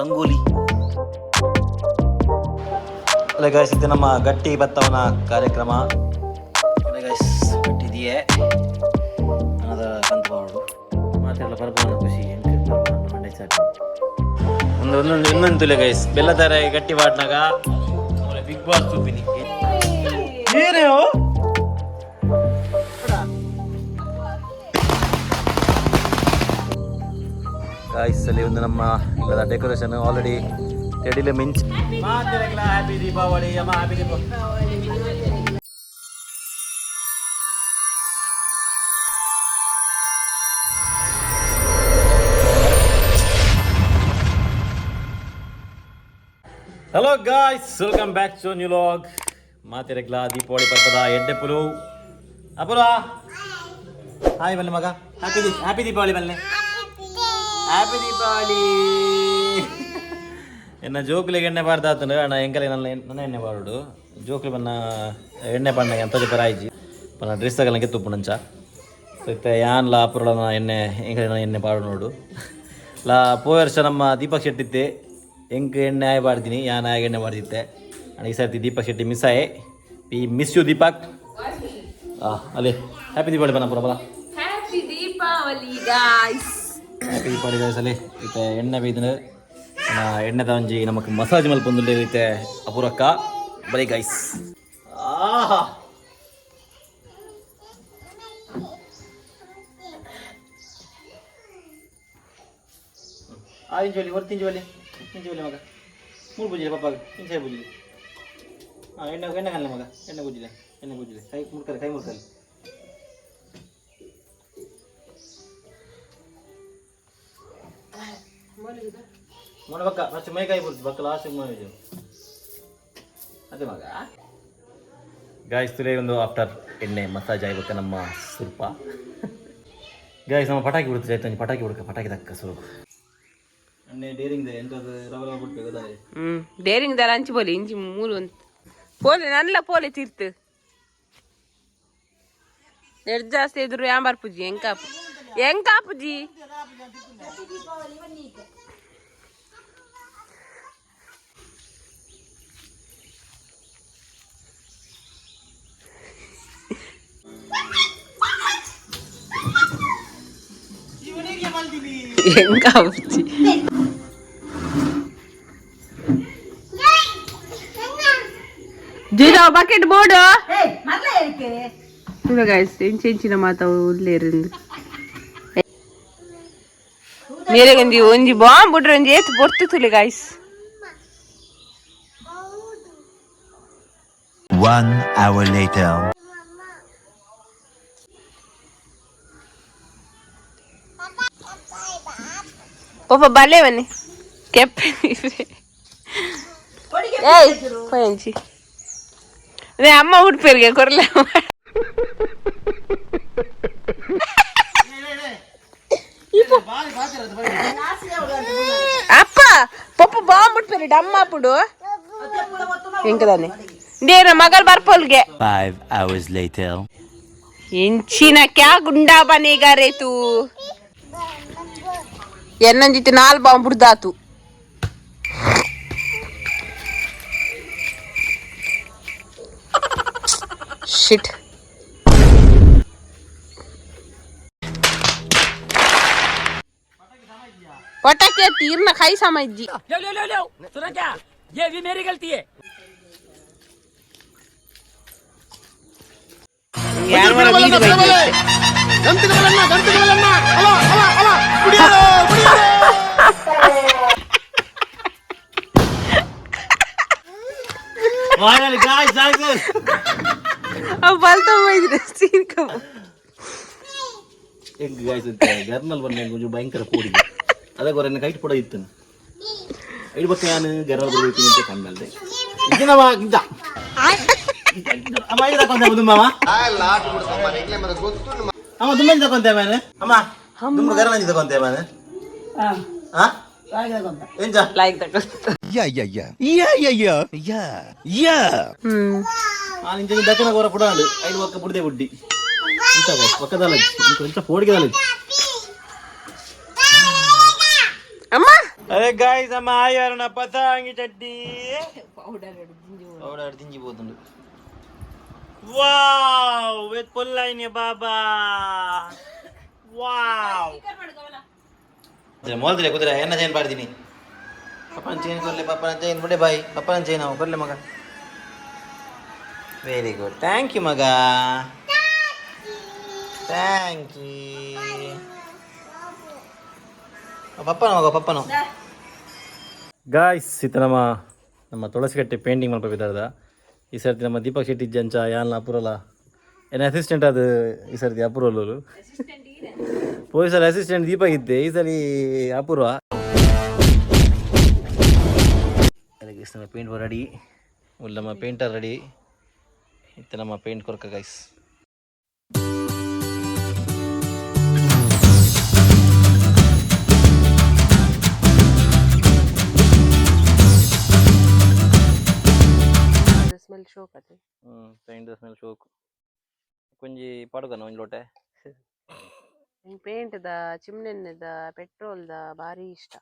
ರಂಗೋಲಿ. ಅಲ್ಲ ಗೈಸ್, ಇದು ನಮ್ಮ ಗಟ್ಟಿ ಭತ್ತವನ ಕಾರ್ಯಕ್ರಮ. ಗೈಸ್ ಗಟ್ಟಿದೆಯೇ ಅನ್ನೋದ ಕಂತು ಮಾಡೋದು ಮಾತೆಲ್ಲ ಬರ್ಬೋದು ಖುಷಿ ಮಂಡೆ ಸಾಕು ಒಂದೊಂದು ಇನ್ನೊಂದು ತುಲೆ ಗೈಸ್ ಬೆಲ್ಲ ತರ ಗಟ್ಟಿ ಬಾಟ್ನಾಗ ಬಿಗ್ ಬಾಸ್ ತೂಪಿನಿ ಏನೇವು ಗಾಯ್ಸ್. ಅಲ್ಲಿ ಒಂದು ನಮ್ಮ ಇವರ ಡೆಕೋರೇಷನ್ ಆಲ್ರೆಡಿ ರೆಡಿಲೆ ಮಿಂಚ್. ಹ್ಯಾಪಿ ದೀಪಾವಳಿ ಅಮ್ಮ, happy Deepavali. Hello guys, welcome back to new vlog. ಮಾತಿರಗ್ಲ ದೀಪಾವಳಿ ಪರ್ವದ ಎಡ್ಡೆ ಪುಲು ಅಪುರ ಹಾಯ್ ಬಲ್ಲೆ ಮಗ. ಹ್ಯಾಪಿ ದೀಪಾವಳಿ ಬಲ್ಲೆ. ಹ್ಯಾಪಿ ದೀಪಾವಳಿ. ಎನ್ನ ಜೋಕ್ಲಿಗೆ ಎಣ್ಣೆ ಬಾರ್ದಾತಂದ್ರೆ ಅಣ್ಣ ಎಂಕಲೆ ನನ್ನ ಎಣ್ಣೆ ಬಾರುಡು ಜೋಕ್ಲಿ ಬನ್ನ ಎಣ್ಣೆ ಪಣ್ಣಗೆ ಅಂತ ಪರಾಯಿಜಿ ಪನ್ನ ಡ್ರೆಸ್ ತಗಲಂಗೆ ತುಪ್ಪು ನಂಚ ಮತ್ತೆ ಯಾನ್ ಲಾ ಅಪುರಳ ಎಣ್ಣೆ ಎಂಕಲೆ ಎಣ್ಣೆ ಬಾರು ನೋಡು ಲಾ ವರ್ಷ ನಮ್ಮ ದೀಪಕ್ ಶೆಟ್ಟಿತ್ತೆ ಎಂಕ್ ಎಣ್ಣೆ ಆಯ್ ಬಾಡ್ತೀನಿ ಯಾನ್ ಆಗ ಎಣ್ಣೆ ಬಾಡ್ದಿತ್ತೆ ಅಣ್ಣ ಈ ಸರ್ತಿ ದೀಪಕ್ ಶೆಟ್ಟಿ ಮಿಸ್ ಆಯೆ ಈ ಮಿಸ್ ಯು ದೀಪಕ್. ಅಲ್ಲೇ ಹ್ಯಾಪಿ ದೀಪಾವಳಿ ಬನ್ನ ಪುರ ಬಲ. Happy Deepavali guys. Happy Deepavali guys. ಅಲ್ಲಿ ಈತ ಎಣ್ಣೆ ಬೈದಿನ ಎಣ್ಣೆ ತಗೊಂಜಿ ನಮಗೆ ಮಸಾಜ್ ಮಲ್ ಬಂದು ಐತೆ ಅಪುರಕ್ಕ ಬರೀ ಗೈಸ್. ಇಂಚೋಲಿ ಹೊರ ತಿಂಜೋಲಿ ತಿಂಜೋಲಿ ಮಗ ಮೂರು ಬುಜಿಲೆ ಪಪ್ಪಾಗ ಇಂಚೆ ಬುಜಿಲೆ. ಎಣ್ಣೆ ಎಣ್ಣೆ ಕಲ್ಲ ಮಗ ಎಣ್ಣೆ ಬುಜಿಲೆ ಕೈ ಮುರ್ಕಲ್ಲಿ ಮೊನ ಬಕ್ಕ ಫಸ್ಟ್ ಮೈಕಾಯಿ ಬರ್ತದೆ ಬಕ್ಕ ಲಾಸ್ಟ್ ಮಾಡಿದ್ದು ಅದೇ ಮಗ. ಗಾಯ್ಸ್ ತುಲೆ ಒಂದು ಆಫ್ಟರ್ ಎಣ್ಣೆ ಮಸಾಜ್ ಆಗ್ಬೇಕ ನಮ್ಮ ಸ್ವಲ್ಪ ಗಾಯ್ಸ್. ನಮ್ಮ ಪಟಾಕಿ ಬಿಡ್ತದೆ ಆಯ್ತು ಪಟಾಕಿ ಬಿಡ್ಕ ಪಟಾಕಿ ತಕ್ಕ ಸುರು ಎಣ್ಣೆ ಡೇರಿಂಗ್ ಎಂತದ್ದು ರವ ಬಿಡ್ಬೇಕು ಅದಾರೆ ಡೇರಿಂಗ್ ದಾರ ಅಂಚಿ ಬೋಲಿ ಇಂಚಿ ಮೂಲು ಅಂತ ಪೋಲೆ ನಲ್ಲ ಪೋಲೆ ತೀರ್ತು ಎಡ್ ಜಾಸ್ತಿ ಎದುರು ಯಾಂಬಾರ್ ಪೂಜಿ ಎಂಕಾಪುಜಿ ಎಂಕಾಪುಜಿ ಜೀರೋ ಬಕೆಟ್ ಬೋರ್ಡು ಗೈಸ್ ಎಂಚಿನ ಮಾತಾವು ಉಲ್ಲೇರಿಂದ ಮೇರೆ ಗಂಜಿ ಒಂಜಿ ಬಾಂಬ್ ಬಿಡ್ರೆ ಒಂಜಿ ಏತ್ ಬೊರ್ತಿತ್ತುಲೆ ಗೈಸ್. 1 hour later. ಪಾಪ ಬಲ್ಲೆ ಬನ್ನಿ ಕೆಪ್ಪೆ ಏಯ್ ಪಂಚಿ ಅದೇ ಅಮ್ಮ ಉಡ್ಪೇರಿಗೆ ಕೊರಲ ಅಪ್ಪ ಪಪ್ಪ ಬಾಂಬ್ ಉಡ್ಪೇರಿ ಡಮ್ಮ ಅಪ್ಪುಡು ಎಂಕದಾನೆ ಡೇರ ಮಗಲ್ ಬರ್ಪೋಲ್ಗೆ 5 hours later. ಇಂಚಿನ ಕ್ಯಾ ಗುಂಡಾ ಬನೇಗಾರೆ ತೂ ಎನ್ನಂಜಿತ್ತು 4 ಬಾಂಬ್ ಬಿಡ್ದಾತು. ಶಿಟ್ पटाखे तीर न खाई समझ जी ले ले ले ले सुना क्या ये भी मेरी गलती है यार वाला वीडियो भाई गंतगलन्ना हला हला हला कुडियारो वायरल गाइस गाइस अब बोलता मैं इधर सीन का एक गाइस गर्नल बनने को जो भयंकर कोडी ಅದಕ್ಕೆ ಅವರನ್ನ ಕೈಟ್ ಕೂಡ ಇತ್ತು ಇಡ್ಬೇಕು ನಾನು ಗರ್ವ ಬರ್ಬೇಕು ಅಂತ ಕಣ್ಣಲ್ದೆ ಇದನ್ನ ಇದ್ದ ಅಮ್ಮ ಇದು ತಕೊಂಡೆ ಬುದು ಮಾಮ ಲಾಟ್ ಬಿಡ್ತ ಮಾಮ ಈಗಲೇ ಮರ ಗೊತ್ತು ಅಮ್ಮ ತುಂಬಾ ತಕೊಂಡೆ ಮಾನೆ ಅಮ್ಮ ತುಂಬ ಗರ್ವ ನಂಜಿ ತಕೊಂಡೆ ಮಾನೆ ಹಾ ಲೈಕ್ ತಕೊಂಡೆ ಎಂಜ ಲೈಕ್ ತಕೊಂಡೆ ಯಾ ನಾನು ಇಂಜಿ ದಕ್ಕನ ಗೋರ ಪುಡಾಂಡು ಐದು ಒಕ್ಕ ಪುಡದೆ ಬುಡ್ಡಿ ಇಂತ ಒಕ್ಕದಲ್ಲ ಇಂತ ಪೋಡಿಗೆದಲ್ಲ ಅಮ್ಮ అరే గాయ్స్ అమ్మ ఆయారు పతంగి చట్నీ పౌడర్ దించిపోతుండు వావ్ విత్ పుల్లైన బాబా వావ్ मोल कुदरा एना चैन पाड़ दीनी पप्पा चैन कर ले पप्पा चैन बड़े भाई पप्पा चैन आओ कर ले मगा वेरी गुड थैंक यू मगा थैंक यू ಪಪ್ಪ ನೋ ಗಾಯ್ಸ್ ಈತ ನಮ್ಮ ತುಳಸಿ ಕಟ್ಟೆ ಪೇಂಟಿಂಗ್ ಮಾಡ್ಬೇಕಾದ ಈ ಸರ್ತಿ ನಮ್ಮ ದೀಪಕ್ ಶೆಟ್ಟಿ ಜಂಚ ಯಾನ್ಲ ಅಪುರಲ್ಲ ಏನು ಅಸಿಸ್ಟೆಂಟ್ ಅದು ಈ ಸರ್ತಿ ಅಪುರಲ್ಲೂ ಹೋಗಿ ಸಲ ಅಸಿಸ್ಟೆಂಟ್ ದೀಪಕ್ ಇದ್ದೆ ಈ ಸಲ ಅಪೂರ್ವ ನಮ್ಮ ಪೇಂಟ್ ರೆಡಿ ಉಲ್ಲ ನಮ್ಮ ಪೇಂಟರ್ ರೆಡಿ ಇತ್ತು ನಮ್ಮ ಪೇಂಟ್ ಕೊರಕ ಗೈಸ್ ಸ್ಮೆಲ್ ಶೋಕ್ ಅದೇ ಪೇಂಟ್ ಸ್ಮೆಲ್ ಶೋಕ್ ಕೊಂಚಿ ಪಾಡುಕನ ಒಂದು ಲೋಟೆ ಪೇಂಟ್ದ ಚಿಮ್ನೆದ ಪೆಟ್ರೋಲ್ದ ಭಾರಿ ಇಷ್ಟ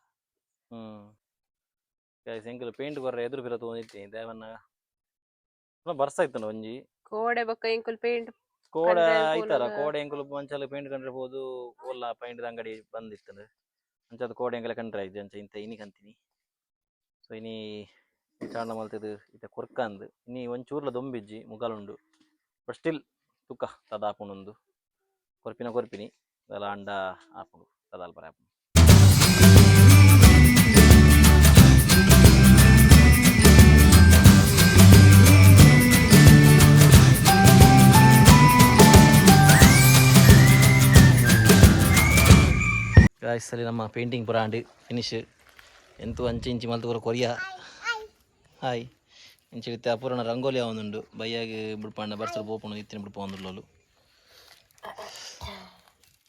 ಎಂಕಲ್ ಪೇಂಟ್ ಕೊರ್ರೆ ಎದುರು ಬಿರ ತೊಗೊಂಡಿತ್ತೆ ದೇವನ್ನ ಬರ್ಸ ಇತ್ತನ ಒಂಜಿ ಕೋಡೆ ಬೊಕ್ಕ ಎಂಕುಲ್ ಪೇಂಟ್ ಕೋಡೆ ಐತಾರ ಕೋಡೆ ಎಂಕುಲು ಮಂಚಲ ಪೇಂಟ್ ಕಂಡ್ರೆ ಬೋದು ಓಲ್ಲ ಪೇಂಟ್ ಅಂಗಡಿ ಬಂದಿತ್ತನ ಅಂಚದ ಕೋಡೆ ಎಂಕಲ ಕಂಡ್ರೆ ಆಯ್ತು ಅಂಚ ಇಂತ ಇನಿ ಕಂತೀನಿ ಸೊ ಇನಿ ಚಾಂಡ ಮಲ್ತದು ಇತ ಕೊರ್ಕಂದು ಇನಿ ಒಂಚೂರ್ಲ ದೊಂಬಿಜ್ಜಿ ಮುಗಲುಂಡು ಬಟ್ ಸ್ಟಿಲ್ ತುಕ್ಕ ತದಾಪುನೊಂದು ಕೊರ್ಪಿನಿ ಅದೆಲ್ಲ ಅಂಡ ಆಪುಂಡು ತದಾಲ್ ಬರ ಆಪುಂಡು ಸರಿ ನಮ್ಮ ಪೇಂಟಿಂಗ್ ಪುರ ಆಂಡ್ ಫಿನಿಶ್ ಎಂತೂ ಅಂಚೆ ಇಂಚಿ ಮಲ್ತು ಕೊರಿಯಾ ಹಾಯ್ ಇಂಚಿಡಿತ್ತೆ ಅಪೂರ್ಣ ರಂಗೋಲಿ ಆವೊಂದುಂಡು ಬೈಯಾಗಿ ಬಿಡ್ಪಾಂಡ ಬರ್ಸಲು ಪೋಪುಂಡು ಇತ್ತಿನ ಬಿಡ್ಪೋಂದುಳ್ಳೋಲು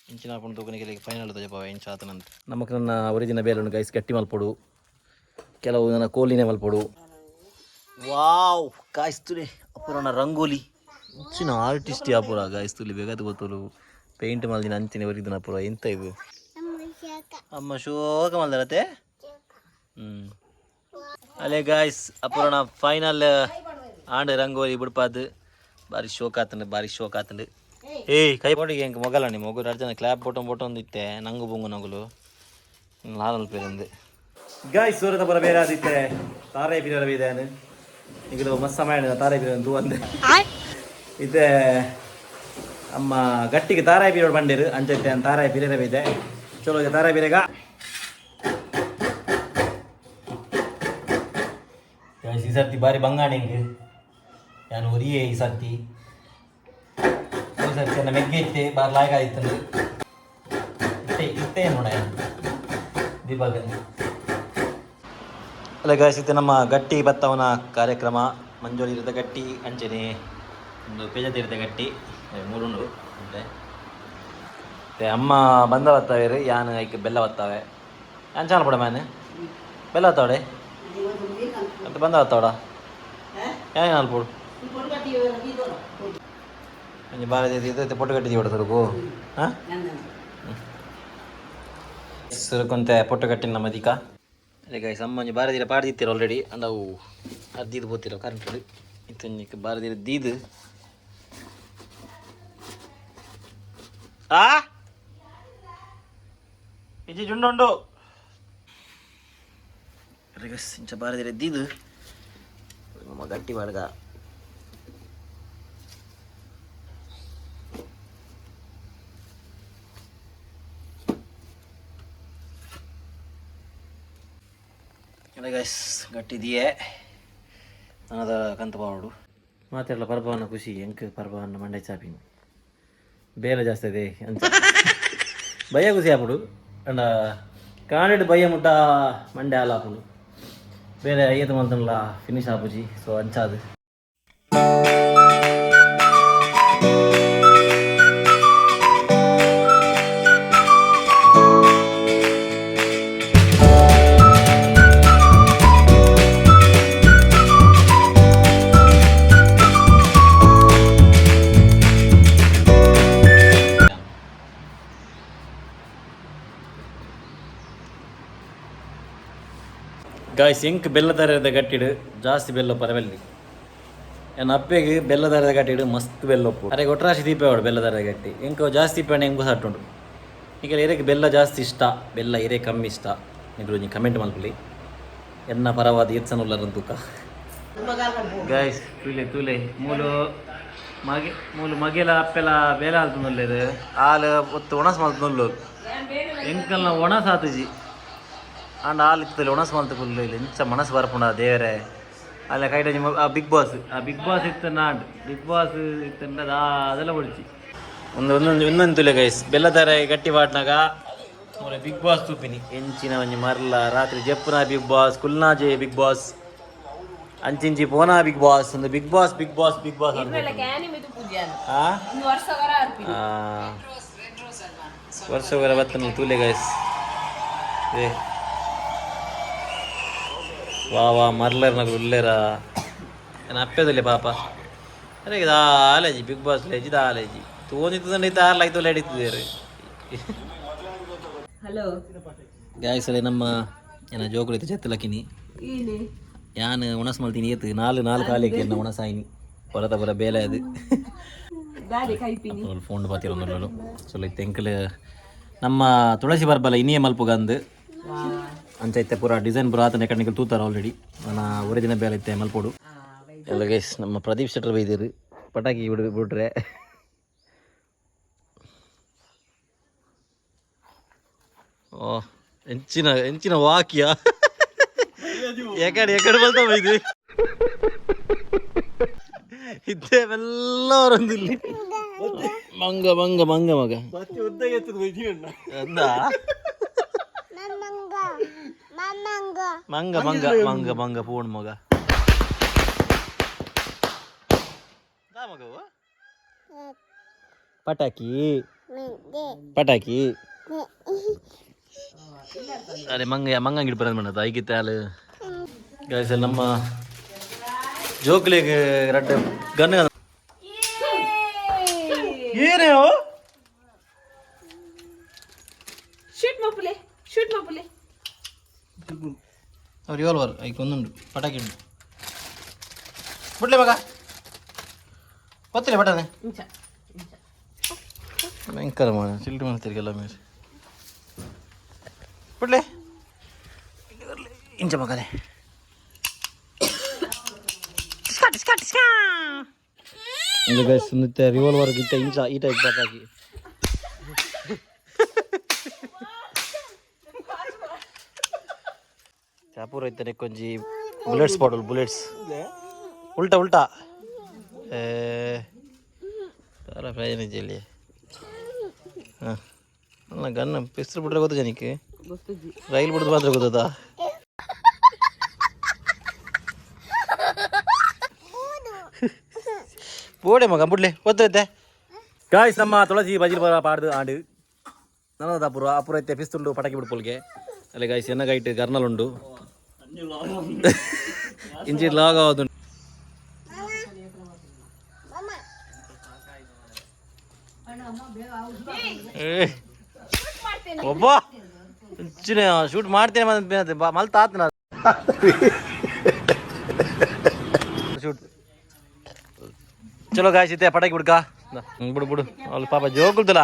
ಇಂಚಿನ ಆಪುಂಡು ತೂಕನಿಗೆ ಫೈನಲ್ ತಜಪಾವ ಇಂಚ ಆತನಂತ ನಮಗೆ ನನ್ನ ಒರಿಜಿನ ಬೇಲುಂಡು ಗೈಸ್ ಗಟ್ಟಿ ಮಲ್ಪೊಡು ಕೆಲವು ನನ್ನ ಕೋಲಿನೇ ಮಲ್ಪೊಡು ವಾವ್ ಕಾಯಿಸ್ತುಲೆ ಅಪೂರ್ಣ ರಂಗೋಲಿ ಇಂಚಿನ ಆರ್ಟಿಸ್ಟ್ ಅಪೂರ ಗಾಯಿಸ್ತುಲಿ ಬೇಗದ ಗೊತ್ತಲು ಪೇಂಟ್ ಮಲ್ದಿನ ಅಂಚಿನ ಒರಿದಿನ ಅಪೂರ ಎಂತ ಇದು ಅಮ್ಮ ಶೋಕ ಮಲ್ದರತೆ ಅಲ್ಲೇ ಗಾಯ್ಸ್ ಅಪೂರ್ಣ ಫೈನಲ್ ಆಂಡ್ ರಂಗೋಲಿ ಬಿಡ್ಪಾದು ಬಾರಿ ಶೋಕ್ ಆತಂಡು ಏಯ್ ಕೈ ಪೋಟಿಗೆ ಹೆಂಗೆ ಮೊಗಲ ನಿಮ್ಮ ಮೊಗರು ಅರ್ಜನ ಕ್ಲಾಪ್ ಬೋಟೋ ಇತ್ತೆ ನಂಗು ಬೊಂಗು ನಗುಲು ನಾಲ್ ಪೇರಂದು ಗಾಯ್ಸ್ ಸೂರತ ಪುರ ಬೇರೆ ಆದಿತ್ತೆ ತಾರೇ ಪಿರರ ಬೀದೇನು ಈಗ ಮಸ್ತ್ ಸಮಯ ತಾರೇ ಪಿರ ದೂ ಅಂದೆ ಇದೆ ಅಮ್ಮ ಗಟ್ಟಿಗೆ ತಾರಾಯಿ ಪೀರಿಯಡ್ ಬಂದಿರು ಅಂಚೈತೆ ತಾರಾಯಿ ಪಿರರ ಬೀದೆ ಚಲೋ ತಾರಾಯಿ ಪಿರೆಗ ಈ ಸರ್ತಿ ಬಾರಿ ಬಂಗಾಣಿ ಹಿಂಗೆ ನಾನು ಒರಿಯೇ ಈ ಸರ್ತಿ ನನ್ನ ಮೆಗ್ಗೆ ಇತ್ತೆ ಬಾರಿ ಲಾಯ್ಕ ಆಯ್ತು ಇತ್ತೆ ನೋಡ ದೀಪಕ್ ಅಲ್ಲ ಗಾಯಿಸಿತ್ತೆ ನಮ್ಮ ಗಟ್ಟಿ ಭತ್ತವನ ಕಾರ್ಯಕ್ರಮ ಮಂಜೂರಿ ಇರುತ್ತೆ ಗಟ್ಟಿ ಅಂಚನೆ ಒಂದು ಪೇಜತಿ ಇರುತ್ತೆ ಗಟ್ಟಿ ಮೂರುಂಡು ಮತ್ತೆ ಅಮ್ಮ ಬಂದ ಬತ್ತಾವೆ ರೀ ಯಾನ್ ಐಕೆ ಬೆಲ್ಲ ಬತ್ತಾವೆ ಯಾನ್ ಚಾಲ ಪಡ ಮ್ಯಾನೆ ಬೆಲ್ಲ ಬತ್ತಾವಡೆ ಮತ್ತೆ ಬಂದ ಬತ್ತಾವಡ ಏನು ಅಲ್ಪಡು கொஞ்சம் பாரதி இது பொட்டு கட்டி ಹೊಡೆದರ್ಗು ಹಾಂ ಸುರಕೊಂತ ಪೊಟ್ಟು ಕಟ್ಟಿನ ಮದಿಕ ಅದೇ ಗಾಯ್ಸ್ ಅಮ್ಮ ಒಂಜಿ ಬಾರದಿರ ಪಾಡ್ದಿತ್ತೀರ ಆಲ್ರೆಡಿ ಅಂದವು ಅದ್ದೀದು ಬೋತಿರ ಕರೆಂಟ್ ಇತ್ತು ಬಾರದಿರ ದೀದು ಆ ಇಜಿ ಜುಂಡು ಇಂಚ ಬಾರದಿರ ದೀದು ನಮ್ಮ ಗಟ್ಟಿ ಬಾಡ್ಗ ಗೈಸ್ ಗಟ್ಟಿದೆಯೇ ನನ್ನದ ಕಂತು ಪಾವಡು ಮಾತಾಡಲ ಪರ್ಭವನ ಖುಷಿ ಎಂಕ್ ಪರ್ಭವನ ಮಂಡೆ ಚಾಪಿಂಗ್ ಬೇಲೆ ಜಾಸ್ತಿ ಇದೆ ಅಂತ ಭಯ ಖುಷಿ ಆಪುಡು ಅಂಡ ಕಾಣಿಡ್ ಭಯ ಮುಟ್ಟ ಮಂಡೆ ಹಾಲಾಪುಡು ಬೇರೆ ಐಯತ್ತು ಮಂತಲ್ಲ ಫಿನಿಶ್ ಆಪುಜಿ ಸೊ ಅಂಚಾದು ಗಾಯ್ಸ್ ಎಂಕ್ ಬೆಲ್ಲದಾರದ ಗಟ್ಟಿಡು ಜಾಸ್ತಿ ಬೆಲ್ಲ ಪರವೆಲ್ಲಿ ನನ್ನ ಅಪ್ಪೆಗೆ ಬೆಲ್ಲದಾರದ ಗಟ್ಟಿಡು ಮಸ್ತ್ ಬೆಲ್ಲ ಉಪ್ಪು ಅರೆ ಒಟ್ರಾಶಿ ದೀಪವಾಡು ಬೆಲ್ಲದಾರದ ಗಟ್ಟಿ ಎಂಕ ಜಾಸ್ತಿ ಇಪ್ಪಣ್ಣೆ ಹೆಂಗೂ ಸಟ್ಟುಂಡು ಈಗ ಎರೆಗೆ ಬೆಲ್ಲ ಜಾಸ್ತಿ ಇಷ್ಟ ಬೆಲ್ಲ ಎರೆ ಕಮ್ಮಿ ಇಷ್ಟ ನಿಗಳು ನೀವು ಕಮೆಂಟ್ ಮಲ್ಪಲಿ ಎನ್ನ ಪರವಾದ ಎತ್ಸನುಲ್ಲರ ತೂಕ ಗಾಯ್ಸ್ ತೂಲೆ ಮೂಲು ಮಗೆಲ ಅಪ್ಪೆಲ ಬೇಲೆ ಆಲ್ತುನಲ್ಲೇದು ಹಾಲು ಒತ್ತು ಒಣಸ್ ಮಲ್ತುನಲ್ಲು ಎಂಕಲ್ನ ಒಣಸ್ ಆತುಜಿ ಅಂಡ್ ಹಾಲು ಇತ್ತಲ್ಲಿ ಒಣಸ್ ಮಲ್ತು ಫುಲ್ ಇಲ್ಲ ಇಂಚ ಮನಸ್ಸು ಬರ್ಪುಂಡ ದೇವರೇ ಅಲ್ಲ ಕೈಟ ಆ ಬಿಗ್ ಬಾಸ್ ಇತ್ತು ನಾಡ್ ಬಿಗ್ ಬಾಸ್ ಇತ್ತು ಅದೆಲ್ಲ ಹೊಡಿಚಿ ಇನ್ನೊಂದು ತುಲೆ ಗೈಸ್ ಬೆಲ್ಲದಾರ ಗಟ್ಟಿ ಬಾಟ್ನಾಗ ಬಿಗ್ ಬಾಸ್ ತೂಪಿನಿ ಎಂಚಿನ ಒಂಜಿ ಮರ್ಲ ರಾತ್ರಿ ಜಪ್ಪುನ ಬಿಗ್ ಬಾಸ್ ಕುಲ್ನಾಜೆ ಬಿಗ್ ಬಾಸ್ ಅಂಚಿಂಚಿ ಪೋನಾ ಬಿಗ್ ಬಾಸ್ ಒಂದು ಬಿಗ್ ಬಾಸ್ ವರ್ಷ ಬರ್ತನ ತೂಲೆ ಗೈಸ್ ವಾ ಮರ್ಲರ್ ನಗರು ಉಲ್ಲೇರಾ ಏನು ಅಪ್ಪೆದಲ್ಲಿ ಪಾಪ ಅರೆ ಇದು ಆಲೇಜಿ ಬಿಗ್ ಬಾಸ್ ಲೇಜಿ ಇದು ಆಲೇಜಿ ತೋನಿತ್ತು ಆರ್ಲಾಯ್ತು ಹಿಡಿತಿದ್ದೇವೆ ಹಲೋ ಗಾಯ್ಸ್ ಅಲ್ಲಿ ನಮ್ಮ ಏನ ಜೋಕುಲು ಐತೆ ಚೆತ್ತಲಕ್ಕಿನಿ ಯಾನ್ ಉಣಸ್ ಮಲ್ತೀನಿ ಏತು ನಾಲ್ ಕಾಲಿಗೆ ಎನ್ನ ಉಣಸಾಯಿನಿ ಹೊರತ ಬರ ಬೇಲೆ ಅದು ಫೋನ್ ಪಾತಿರೋ ಸೊಲ್ಲ ತೆಂಕಲು ನಮ್ಮ ತುಳಸಿ ಬರ್ಬಲ್ಲ ಇನ್ನೇ ಮಲ್ಪುಗಂದು ಅಂಚೈತೆ ಪೂರ ಡಿಸೈನ್ ಪೂರ ಆತನ ಕಣ್ಣಿಗೆ ತೂತಾರೆ ಆಲ್ರೆಡಿ ನನ್ನ ಒರಿಜಿನ ಬೇಲೆ ಐತೆ ಮಲ್ಪೋಡು ಎಲ್ಲ ಗೈಸ್ ನಮ್ಮ ಪ್ರದೀಪ್ ಶೆಟ್ಟರ್ ಬೈದಿರು ಪಟಾಕಿ ಬಿಟ್ರೆ ಓ ಎಂಚಿನ ವಾಕ್ಯ ಎಕಡೆ ಬಲ್ತಾವ ಇದು ಇದ್ದೇ ಎಲ್ಲವರೊಂದು ಇಲ್ಲಿ ಮಂಗ ಮಂಗ ಮಂಗ ಮಗ ಮಂಗ ಮಂಗ ಮಂಗ ಮಂಗ ಪೂರ್ಣ ಮಗ ಮಗವು ಪಟಾಕಿ ಪಟಾಕಿ ಅರೆ ಮಂಗ ಗಿಡ ಬರೋದು ಮಾಡದು ಐಗಿತ್ತೆ ಹಾಲು ಗಾಯ್ಸ್ ನಮ್ಮ ಜೋಕ್ಲಿಗೆ ರಡ್ಡ ಗನ್ ಏನೇ ಅವ್ರು ರಿವಾಲ್ವರ್ ಐಕ್ ಒಂದುಂಡು ಪಟಾಕಿ ಉಂಟು ಬಿಡ್ಲೆ ಮಗ ಗೊತ್ತಿಲ್ಲ ಬಟಾನೆ ಭಯಂಕರ ಮಾಡ ಚಿಲ್ಟ್ರಿ ಮಾಡ್ತೀರಿಗೆಲ್ಲ ಮೇಲೆ ಬಿಡ್ಲೆ ಇಂಚ ಮಗನೇ ಸುಂದತ್ತೆ ರಿವಾಲ್ವರ್ ಗಿಟ್ಟ ಇಂಚ ಈ ಟೈಪ್ ಪಟಾಕಿ ಚಾಪೂರ್ ಐತಾನೆ ಕೊಂಚಿ ಬುಲೆಟ್ಸ್ ಬಾಟಲ್ ಬುಲೆಟ್ಸ್ ಉಲ್ಟಾ ಉಲ್ಟಾ ತಾರ ಪ್ರಯೋಜನ ಜಲ್ಲಿ ಹಾಂ ಅಲ್ಲ ಗನ್ನ ಪಿಸ್ರು ಬಿಟ್ರೆ ಗೊತ್ತ ಜನಕ್ಕೆ ರೈಲ್ ಬಿಡೋದು ಮಾತ್ರ ಗೊತ್ತದ ಬೋಡೆ ಮಗ ಬಿಡ್ಲೆ ಗೊತ್ತೈತೆ ಗಾಯ್ಸ್ ನಮ್ಮ ತುಳಸಿ ಬಜಿಲ್ ಪಾಡ್ದು ಆಡು ನನ್ನದು ಅಪುರ ಐತೆ ಪಿಸ್ತುಂಡು ಪಟಾಕಿ ಬಿಡ್ಪೊಲ್ಗೆ ಅಲ್ಲೇ ಗಾಯ್ಸ್ ಎನ್ನಗೈಟ್ ಗರ್ನಲ್ ಉಂಡು ಇಂಚಿ ಲಾಗ್ ಆಗೋದು ಒಬ್ಬ ಶೂಟ್ ಮಾಡ್ತೇನೆ ಮಲ್ತ ಆತನ ಶೂಟ್ ಚಲೋ ಗಾಯ್ಸಿತ್ತೆ ಪಟಾಕಿ ಬಿಡ್ಕ ಬಿಡು ಬಿಡು ಅಲ್ಲಿ ಪಾಪ ಜೋಗುಲ್ತಲ್ಲ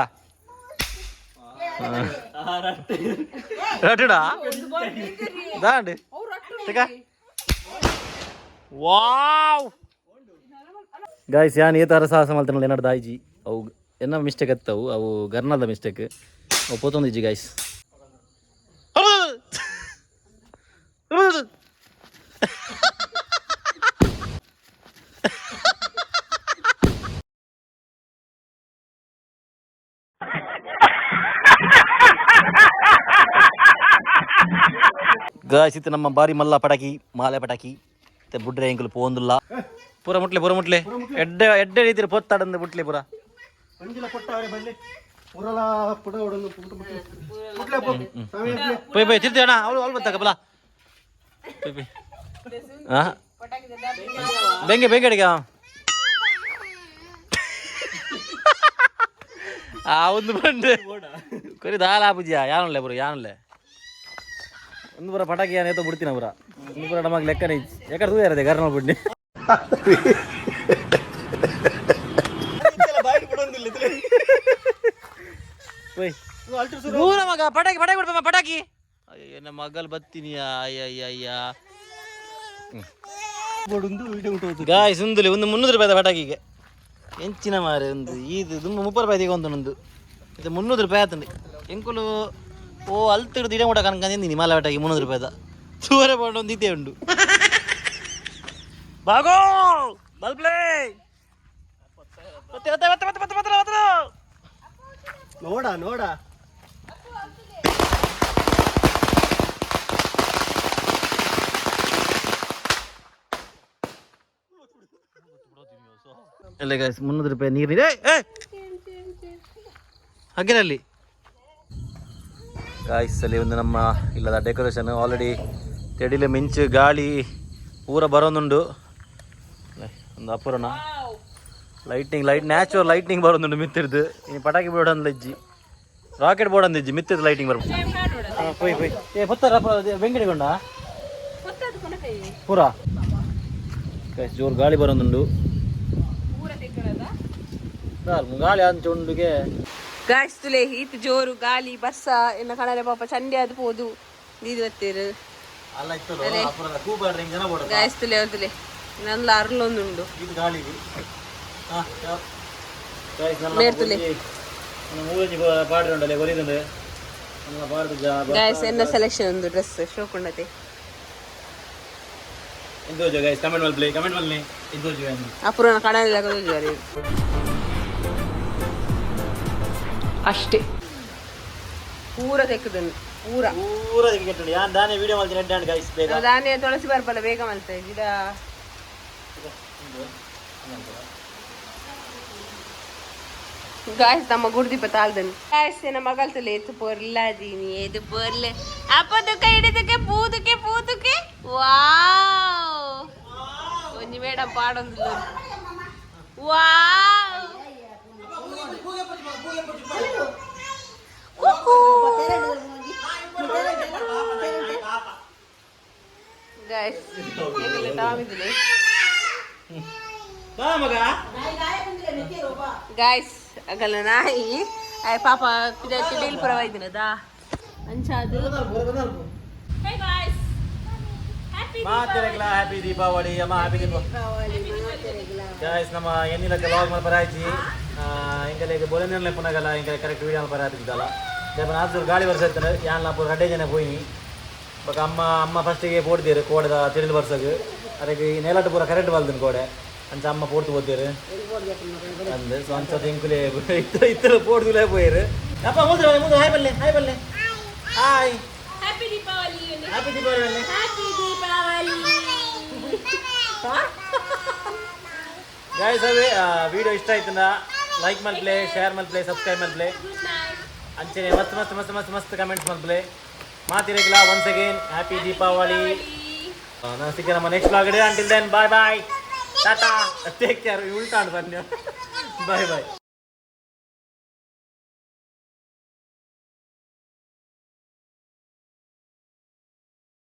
ರಟ್ಟುಡಾ ದಾಂಡ್ ವಾವ್ ಗಾಯ್ಸ್ ಯಾನ್ ಈ ಥರ ಸಾಹಸ ಮಾಡ್ತಾನಲ್ಲ ಏನಾರು ದಾಯ್ಜಿ ಅವು ಏನ ಮಿಸ್ಟೇಕ್ ಹತ್ತವು ಅವು ಗರ್ನಲ್ದ ಮಿಸ್ಟೇಕ್ ಅವು ಪೋತೊಂದಿಜ್ಜಿ ಗಾಯ್ಸ್ ಗಾಯ್ಸ್ ಇತ್ತು ನಮ್ಮ ಬಾರಿ ಮಲ್ಲ ಪಟಾಕಿ ಮಾಲೆ ಪಟಾಕಿ ಮತ್ತೆ ಬುಡ್ರೆ ಎಂಕಲು ಪೋಂದುಲ್ಲ ಪೂರ ಮುಟ್ಲೆ ಎಡ್ಡೆ ರೀತಿ ಪೊತ್ತಾಡಂದು ಬುಟ್ಲೆ ಪೂರ ಪೋಯ್ ತಿರ್ತಿ ಅಣ್ಣ ಅವಳು ಬತ್ತಾಕ ಬಲ ಬೆಂಗೆ ಅಡಿಗ ಆ ಒಂದು ಬಂಡೆ ಕೊರಿ ದಾಲ ಆಪುಜಿಯಾ ಯಾನಲ್ಲೇ ಪುರ ಯಾನಲ್ಲೇ ಒಂದು ಪುರ ಪಟಾಕಿ ಏನೇತೋ ಬಿಡ್ತೀನಿ ಪುರ ಒಂದು ಪುರ ನಮಗೆ ಲೆಕ್ಕನೇ ಯಾಕಡೆ ತೂಯ ಇರದೆ ಗರ್ನ ಬಿಡ್ನಿ ದೂರ ಮಗ ಪಟಾಕಿ ಪಟಾಕಿ ಬಿಡ್ಬ ಪಟಾಕಿ ಅಯ್ಯ ನಮ್ಮ ಮಗಲ್ ಬತ್ತೀನಿ ಅಯ್ಯ ಗಾಯ್ ಸುಂದುಲಿ ಒಂದು 300 ರೂಪಾಯಿ ಪಟಾಕಿಗೆ ಎಂಚಿನ ಮಾರೆ ಒಂದು ಇದು 30 ರೂಪಾಯಿ ಒಂದು ಇದು 300 ರೂಪಾಯಿ ಆತಂడి ಎಂಕುಲು ಓ ಅಲ್ತಿಡ್ದು ಇಡ ಮೂಟ ಕನ್ಕಂದಿನಿ ಮಾಲ ಪಟಾಕಿ 300 ರೂಪಾಯಿದ ಚೂರೆ ಬಾಂಡ್ ಒಂದು ಇದೇ ಉಂಡು ಬಾಗೋ ಬಲ್ಪ್ಲೇ ನೋಡ ಎಲ್ಲ ಗಾಯ್ಸ್ 300 ರೂಪಾಯಿ ನೀರಿದೆ ಹಾಗೇನಲ್ಲಿ ಗಾಯ್ಸ್ ಅಲ್ಲಿ ಒಂದು ನಮ್ಮ ಇಲ್ಲದ ಡೆಕೋರೇಷನ್ ಆಲ್ರೆಡಿ ತೆಡಿಲೆ ಮಿಂಚು ಗಾಳಿ ಪೂರ ಬರೋನುಂಡು ಒಂದು ಅಪೂರ್ಣ ಲೈಟ್ ನ್ಯಾಚುರಲ್ ಲೈಟಿಂಗ್ ಬರೋದುಂಡು ಮಿತ್ತಿರ್ದು ಇನ್ನು ಪಟಾಕಿ ಬೋರ್ಡ್ ಅಂದ್ಲಜ್ಜಿ ರಾಕೆಟ್ ಬೋರ್ಡ್ ಅಂದಿಜ್ಜಿ ಮಿತ್ತಿರ್ದು ಲೈಟಿಂಗ್ ಬರ್ಬೋದು ಪೊಯ್ ಏ ಪುತ್ತಾರ ಬೆಂಗಡಿಗೊಂಡ ಪೂರ ಜೋರು ಗಾಳಿ ಬರೋದುಂಡು ಗಾಳಿ ಅಂಚುಂಡುಗೆ ಗಾಯ್ಸ್ ತುಲೆ ಈತ್ ಜೋರು ಗಾಳಿ ಬರ್ಸ ಎನ್ನ ಕಣರೆ ಪಾಪ ಚಂಡಿ ಅದು ಪೋದು ನೀರು ಬತ್ತೀರು ಗಾಯ್ಸ್ ತುಲೆ ಅವ್ರು ತುಲೆ ನಂದು ಅರ್ಲೊಂದುಂಡು ಗಾಯ್ಸ್ ಎನ್ನ ಸೆಲೆಕ್ಷನ್ ಒಂದು ಡ್ರೆಸ್ ಶೋಕೊಂಡತೆ ಅಪೂರ್ಣ ಕಣಲ್ಲ ಅಷ್ಟೇ ಪೂರ ತೆಕ್ಕದನ್ನು ಪೂರ ದಾನೆ ತುಳಸಿ ಬರ್ಬಲ್ಲ ಬೇಗ ಮಾಡ್ತೇವೆ ಗಿಡ ಗಾಯ್ಸ್ ನಮ್ಮ ಗುಡ್ದಿಪ್ಪ ತಾಳ್ದನು ಗಾಯ್ಸ್ ನಮ್ಮ ಮಗಲ್ ತಲೆ ಎತ್ತು ಪೊರ್ಲಾದೀನಿ ಎದು ಪೊರ್ಲೆ ಅಪ್ಪದಕ್ಕೆ ಹಿಡಿದಕ್ಕೆ ಪೂದಕ್ಕೆ ವಾವ್ ಒಂಜಿ ಮೇಡಮ್ ಪಾಡೊಂದು ವಾವ್ ಗಾಯ್ಸ್ ಹೇಗೆಲ್ಲ ತಾಮಿದ್ಲೆ ಗಾಯ್ಸ್ ಅಗಲ ನಾಯಿ ಪಾಪ ತಿಡೀಲ್ ಪರವಾಗಿನದ ಅಂಚಾದು ಹ್ಯಾಪಿ ದೀಪಾವಳಿ ಅಮ್ಮ ಹ್ಯಾಪಿ ದೀಪಾವಳಿ ಗಾಯ್ಸ್ ನಮ್ಮ ಎನ್ನಿಲಕ್ಕೆ ಲಾಗ್ ಮಾಡಿ ಬರಾಯ್ಚಿ ಇಂಕಲೆಗೆ ಬೋಲೆನೆಲ್ಲ ಪುನಗಲ್ಲ ಇಂಕಲೆ ಕರೆಕ್ಟ್ ವೀಡಿಯೋ ಬರಾತಿದ್ದಲ್ಲ ಜಪ ನಾಲ್ಕು ಗಾಳಿ ಬರ್ಸಿರ್ತಾನೆ ಯಾನ್ ಲಾಪು ರಡ್ಡೆ ಜನ ಹೋಯ್ನಿ ಬಕ ಅಮ್ಮ ಫಸ್ಟಿಗೆ ಪೋಡ್ತೀರು ಕೋಡದ ತಿರುಳು ಬರ್ಸಕ್ಕೆ ಅದಕ್ಕೆ ಈ ನೆಲಟ್ಟು ಪೂರ ಕರೆಕ್ಟ್ ಬಲ್ದನು ಕೋಡೆ ಅಂಚ ಅಮ್ಮ ಪೋಡ್ತು ಓದ್ತೀರು ಅಂದು ಸೊ ಅಂಚ ತೆಂಕುಲೆ ಇತ್ತರ ಪೋಡ್ದುಲೇ ಪೋಯಿರು ಅಪ್ಪ ಮುಂದೆ ಹಾಯ್ ಬಲ್ಲೆ ಹಾಯ್ ಹ್ಯಾಪಿ ದೀಪಾವಳಿ ಗಾಯ್ಸ್ ಅವೇ ವಿಡಿಯೋ ಇಷ್ಟ ಆಯ್ತಂದ ಲೈಕ್ ಮಾಡ್ಪ್ಲೆ ಶೇರ್ ಮಾಡ್ಪ್ಲೆ ಸಬ್ಸ್ಕ್ರೈಬ್ ಮಾಡ್ಪ್ಲೆ ಅಂಚನೆ ಮಸ್ತ್ ಕಮೆಂಟ್ಸ್ ಮಾಡ್ಪ್ಲೆ ಮಾತಿರಗಿಲ್ಲ ಒನ್ಸ್ ಅಗೇನ್ ಹ್ಯಾಪಿ ದೀಪಾವಳಿ ನಾನು ಸಿಕ್ಕ ನಮ್ಮ next blog until then bye ಟಾಟಾ ಟೇಕ್ ಕೇರ್ ಉಲ್ಟಾ ಬನ್ನಿ ಬಾಯ್